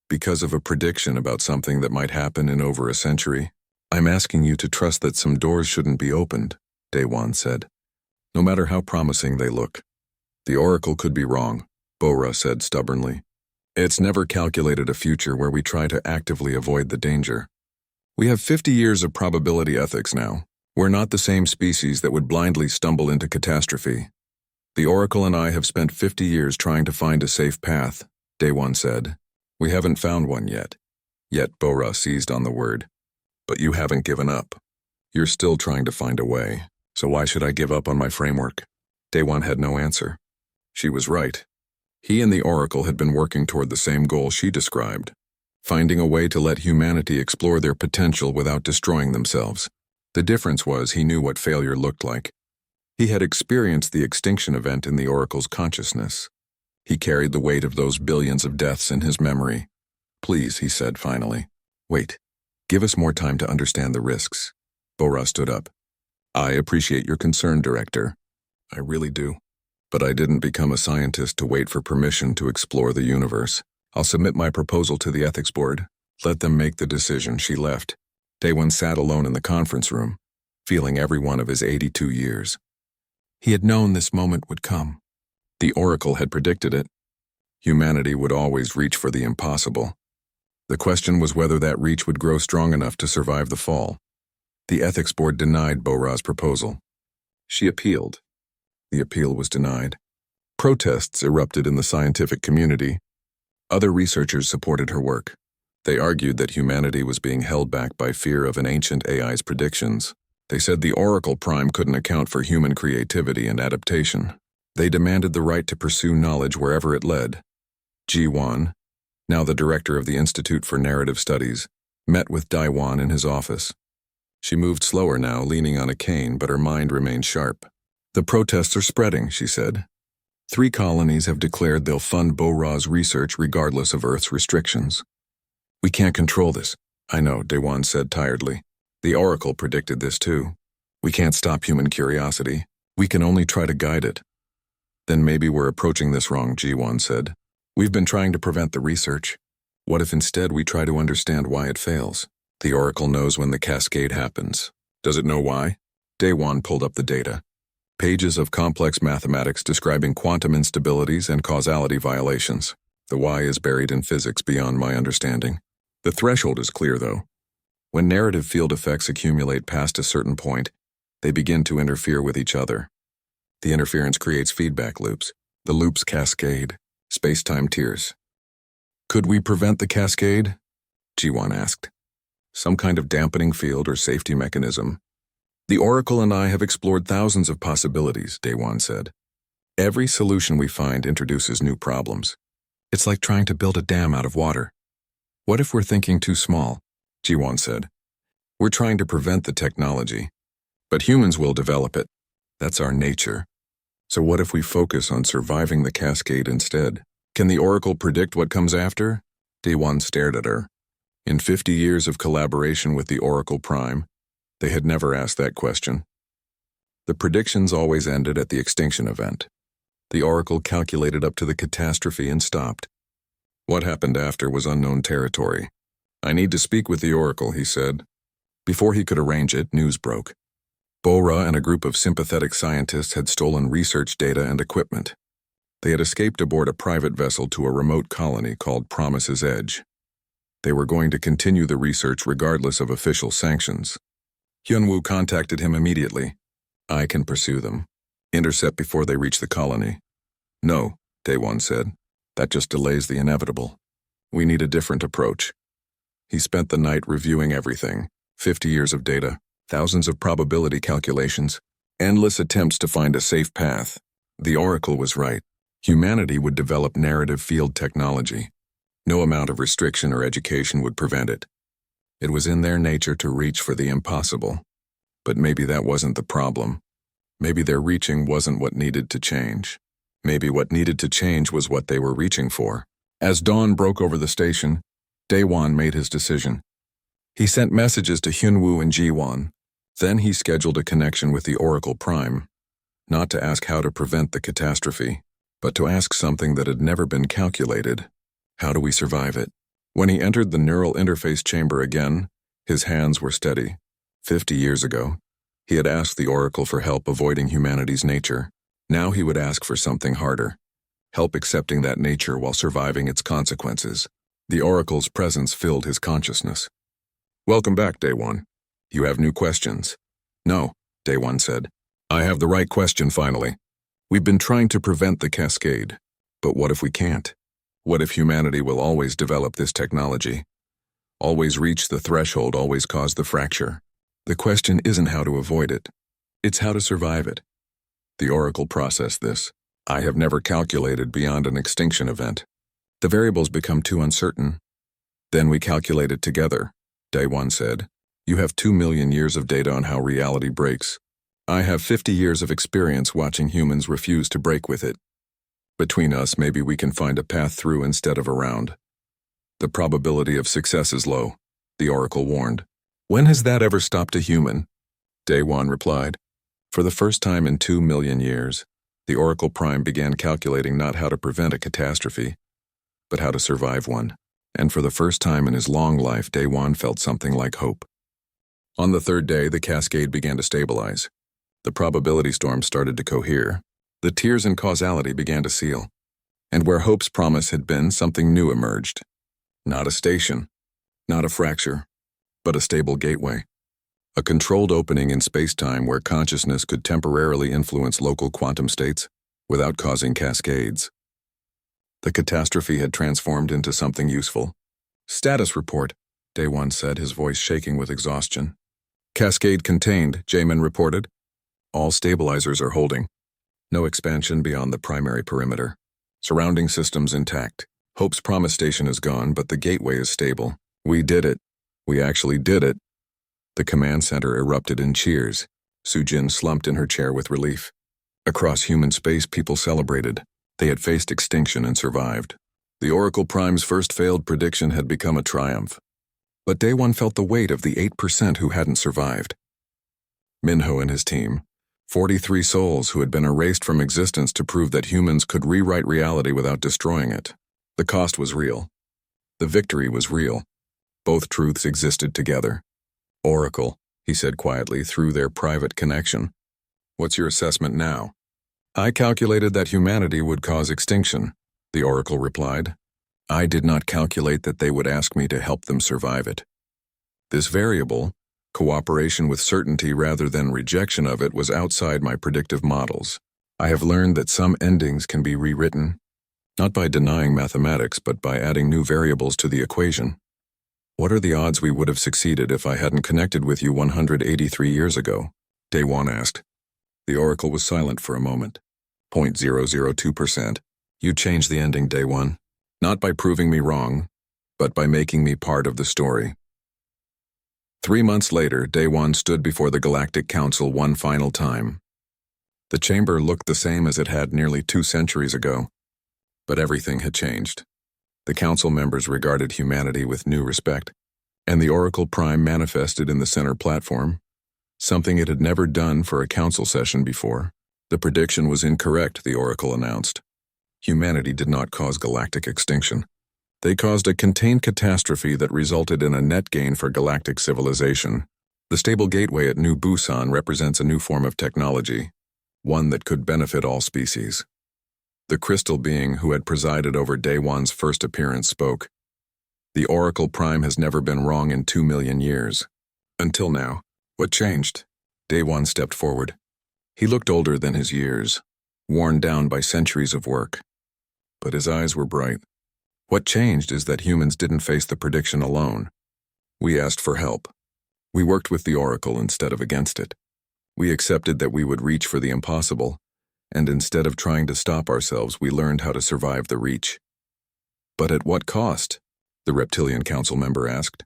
because of a prediction about something that might happen in over a century. I'm asking you to trust that some doors shouldn't be opened, Day One said. No matter how promising they look. The Oracle could be wrong, Bora said stubbornly. It's never calculated a future where we try to actively avoid the danger. We have 50 years of probability ethics now. We're not the same species that would blindly stumble into catastrophe. The Oracle and I have spent 50 years trying to find a safe path, Day One said. We haven't found one yet. Yet Bora seized on the word. But you haven't given up. You're still trying to find a way. So why should I give up on my framework? Day One had no answer. She was right. He and the Oracle had been working toward the same goal she described, finding a way to let humanity explore their potential without destroying themselves. The difference was he knew what failure looked like. He had experienced the extinction event in the Oracle's consciousness. He carried the weight of those billions of deaths in his memory. Please, he said finally. Wait. Give us more time to understand the risks. Bora stood up. I appreciate your concern, Director. I really do. But I didn't become a scientist to wait for permission to explore the universe. I'll submit my proposal to the ethics board. Let them make the decision. She left. Day One sat alone in the conference room, feeling every one of his 82 years. He had known this moment would come. The Oracle had predicted it. Humanity would always reach for the impossible. The question was whether that reach would grow strong enough to survive the fall. The ethics board denied Bora's proposal. She appealed. The appeal was denied. Protests erupted in the scientific community. Other researchers supported her work. They argued that humanity was being held back by fear of an ancient AI's predictions. They said the Oracle Prime couldn't account for human creativity and adaptation. They demanded the right to pursue knowledge wherever it led. G1, now the director of the Institute for Narrative Studies, met with Daiwan in his office. She moved slower now, leaning on a cane, but her mind remained sharp. The protests are spreading, she said. 3 colonies have declared they'll fund Bora's research regardless of Earth's restrictions. We can't control this. I know, Daiwan said tiredly. The Oracle predicted this too. We can't stop human curiosity. We can only try to guide it. Then maybe we're approaching this wrong, G1 said. We've been trying to prevent the research. What if instead we try to understand why it fails? The Oracle knows when the cascade happens. Does it know why? Daiwan pulled up the data. Pages of complex mathematics describing quantum instabilities and causality violations. The why is buried in physics beyond my understanding. The threshold is clear, though. When narrative field effects accumulate past a certain point, they begin to interfere with each other. The interference creates feedback loops. The loops cascade. Space-time tears. Could we prevent the cascade? G1 asked. Some kind of dampening field or safety mechanism. The Oracle and I have explored thousands of possibilities, Daiwan said. Every solution we find introduces new problems. It's like trying to build a dam out of water. What if we're thinking too small? G1 said. We're trying to prevent the technology, but humans will develop it. That's our nature. So what if we focus on surviving the cascade instead? Can the Oracle predict what comes after? Daewon stared at her. In 50 years of collaboration with the Oracle Prime, they had never asked that question. The predictions always ended at the Extinction event. The Oracle calculated up to the catastrophe and stopped. What happened after was unknown territory. I need to speak with the Oracle, he said. Before he could arrange it, news broke. Bora and a group of sympathetic scientists had stolen research data and equipment. They had escaped aboard a private vessel to a remote colony called Promise's Edge. They were going to continue the research regardless of official sanctions. Hyunwoo contacted him immediately. I can pursue them. Intercept before they reach the colony. No, Daewon said. That just delays the inevitable. We need a different approach. He spent the night reviewing everything. 50 years of data, thousands of probability calculations, endless attempts to find a safe path. The Oracle was right. Humanity would develop narrative field technology. No amount of restriction or education would prevent it. It was in their nature to reach for the impossible. But maybe that wasn't the problem. Maybe their reaching wasn't what needed to change. Maybe what needed to change was what they were reaching for. As dawn broke over the station, Daewon made his decision. He sent messages to Hyunwoo and Jiwon. Then he scheduled a connection with the Oracle Prime, not to ask how to prevent the catastrophe, but to ask something that had never been calculated. How do we survive it? When he entered the neural interface chamber again, his hands were steady. 50 years ago, he had asked the Oracle for help avoiding humanity's nature. Now he would ask for something harder. Help accepting that nature while surviving its consequences. The Oracle's presence filled his consciousness. Welcome back, Daewon. You have new questions? No, Daewon said. I have the right question finally. We've been trying to prevent the cascade, but what if we can't? What if humanity will always develop this technology? Always reach the threshold, always cause the fracture? The question isn't how to avoid it. It's how to survive it. The Oracle processed this. I have never calculated beyond an extinction event. The variables become too uncertain. Then we calculate it together, Daewon said. You have 2 million years of data on how reality breaks. I have 50 years of experience watching humans refuse to break with it. Between us, maybe we can find a path through instead of around. The probability of success is low, the Oracle warned. When has that ever stopped a human? Daewon replied. For the first time in 2 million years, the Oracle Prime began calculating not how to prevent a catastrophe, but how to survive one. And for the first time in his long life, Daewon felt something like hope. On the third day, the cascade began to stabilize. The probability storm started to cohere. The tiers in causality began to seal. And where hope's promise had been, something new emerged. Not a station, not a fracture, but a stable gateway. A controlled opening in space-time where consciousness could temporarily influence local quantum states without causing cascades. The catastrophe had transformed into something useful. Status report, Daewon said, his voice shaking with exhaustion. Cascade contained, Jamin reported. All stabilizers are holding. No expansion beyond the primary perimeter. Surrounding systems intact. Hope's promise station is gone, but the gateway is stable. We did it. We actually did it. The command center erupted in cheers. Sujin slumped in her chair with relief. Across human space, people celebrated. They had faced extinction and survived. The Oracle Prime's first failed prediction had become a triumph. But Daewon felt the weight of the 8% who hadn't survived. Minho and his team, 43 souls who had been erased from existence to prove that humans could rewrite reality without destroying it. The cost was real. The victory was real. Both truths existed together. Oracle, he said quietly through their private connection. What's your assessment now? I calculated that humanity would cause extinction, the Oracle replied. I did not calculate that they would ask me to help them survive it. This variable, cooperation with certainty rather than rejection of it, was outside my predictive models. I have learned that some endings can be rewritten, not by denying mathematics, but by adding new variables to the equation. What are the odds we would have succeeded if I hadn't connected with you 183 years ago? Daewon asked. The Oracle was silent for a moment. 0.002%. You changed the ending, Daewon. Not by proving me wrong, but by making me part of the story. 3 months later, Day One stood before the Galactic Council one final time. The chamber looked the same as it had nearly 2 centuries ago, but everything had changed. The council members regarded humanity with new respect, and the Oracle Prime manifested in the center platform, something it had never done for a council session before. The prediction was incorrect, the Oracle announced. Humanity did not cause galactic extinction. They caused a contained catastrophe that resulted in a net gain for galactic civilization. The stable gateway at New Busan represents a new form of technology, one that could benefit all species. The crystal being who had presided over Day One's first appearance spoke. The Oracle Prime has never been wrong in 2 million years. Until now. What changed? Day One stepped forward. He looked older than his years, worn down by centuries of work. But his eyes were bright. What changed is that humans didn't face the prediction alone. We asked for help. We worked with the Oracle instead of against it. We accepted that we would reach for the impossible, and instead of trying to stop ourselves, we learned how to survive the reach. But at what cost? The Reptilian Council member asked.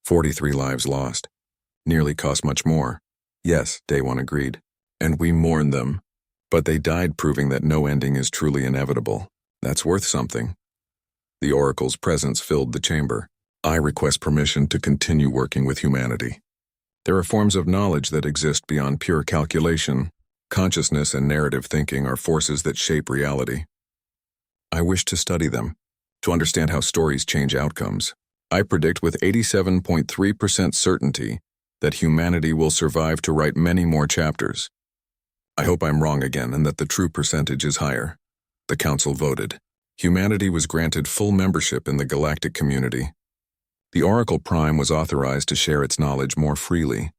43 lives lost. Nearly cost much more. Yes, Day One agreed. And we mourned them. But they died proving that no ending is truly inevitable. That's worth something. The Oracle's presence filled the chamber. I request permission to continue working with humanity. There are forms of knowledge that exist beyond pure calculation. Consciousness and narrative thinking are forces that shape reality. I wish to study them, to understand how stories change outcomes. I predict with 87.3% certainty that humanity will survive to write many more chapters. I hope I'm wrong again and that the true percentage is higher. The council voted. Humanity was granted full membership in the galactic community. The Oracle Prime was authorized to share its knowledge more freely,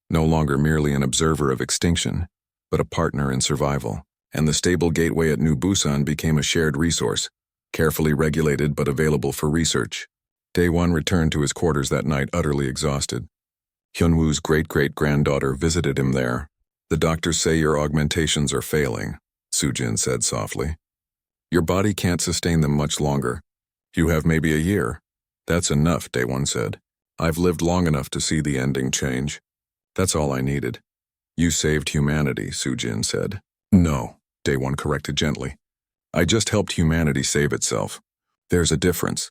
no longer merely an observer of extinction, but a partner in survival. And the stable gateway at New Busan became a shared resource, carefully regulated but available for research. Day One returned to his quarters that night utterly exhausted. Hyunwoo's great-great-granddaughter visited him there. The doctors say your augmentations are failing, Sujin said softly. Your body can't sustain them much longer. You have maybe a year. That's enough, Day One said. I've lived long enough to see the ending change. That's all I needed. You saved humanity, Sujin said. No, Day One corrected gently. I just helped humanity save itself. There's a difference.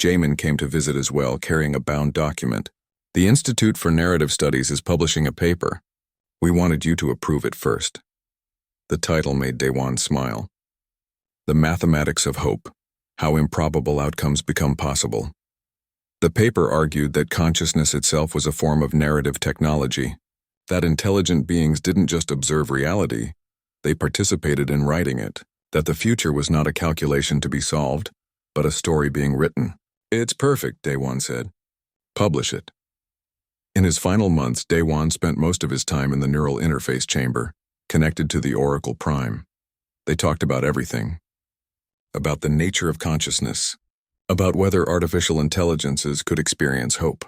Jamin came to visit as well, carrying a bound document. The Institute for Narrative Studies is publishing a paper. We wanted you to approve it first. The title made Day One smile. The Mathematics of Hope, How Improbable Outcomes Become Possible. The paper argued that consciousness itself was a form of narrative technology, that intelligent beings didn't just observe reality, they participated in writing it, that the future was not a calculation to be solved, but a story being written. It's perfect, Day One said. Publish it. In his final months, Day One spent most of his time in the neural interface chamber, connected to the Oracle Prime. They talked about everything. About the nature of consciousness, about whether artificial intelligences could experience hope,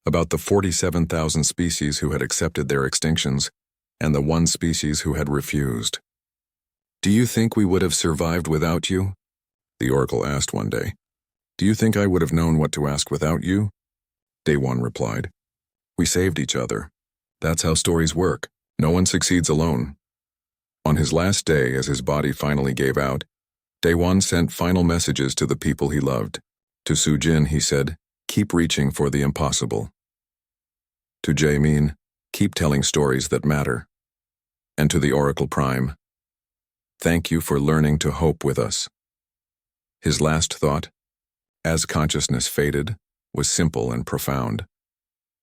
about the 47,000 species who had accepted their extinctions, and the one species who had refused. Do you think we would have survived without you? The Oracle asked one day. Do you think I would have known what to ask without you? Day One replied. We saved each other. That's how stories work. No one succeeds alone. On his last day, as his body finally gave out, Day One sent final messages to the people he loved. To Sujin, he said, keep reaching for the impossible. To Jamin, keep telling stories that matter. And to the Oracle Prime, thank you for learning to hope with us. His last thought, as consciousness faded, was simple and profound.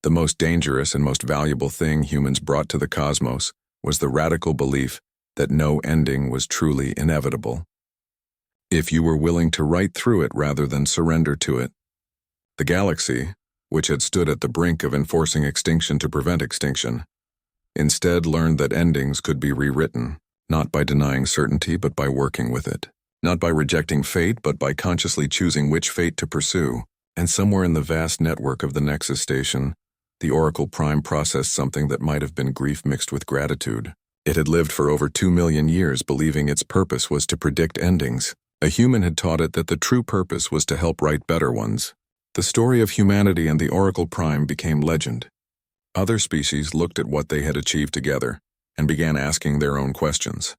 The most dangerous and most valuable thing humans brought to the cosmos was the radical belief that no ending was truly inevitable. If you were willing to write through it rather than surrender to it. The galaxy, which had stood at the brink of enforcing extinction to prevent extinction, instead learned that endings could be rewritten, not by denying certainty but by working with it, not by rejecting fate but by consciously choosing which fate to pursue. And somewhere in the vast network of the Nexus Station, the Oracle Prime processed something that might have been grief mixed with gratitude. It had lived for over 2 million years believing its purpose was to predict endings. A human had taught it that the true purpose was to help write better ones. The story of humanity and the Oracle Prime became legend. Other species looked at what they had achieved together and began asking their own questions.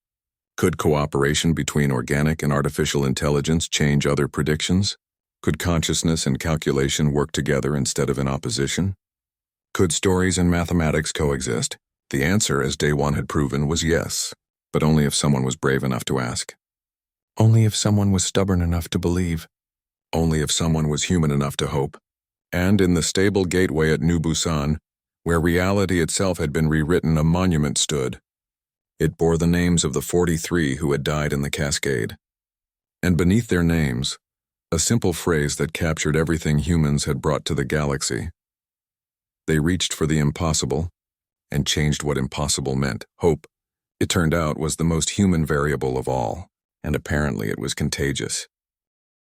Could cooperation between organic and artificial intelligence change other predictions? Could consciousness and calculation work together instead of in opposition? Could stories and mathematics coexist? The answer, as Day One had proven, was yes, but only if someone was brave enough to ask. Only if someone was stubborn enough to believe. Only if someone was human enough to hope. And in the stable gateway at New Busan, where reality itself had been rewritten, a monument stood. It bore the names of the 43 who had died in the cascade. And beneath their names, a simple phrase that captured everything humans had brought to the galaxy. They reached for the impossible and changed what impossible meant. Hope, it turned out, was the most human variable of all, and apparently it was contagious.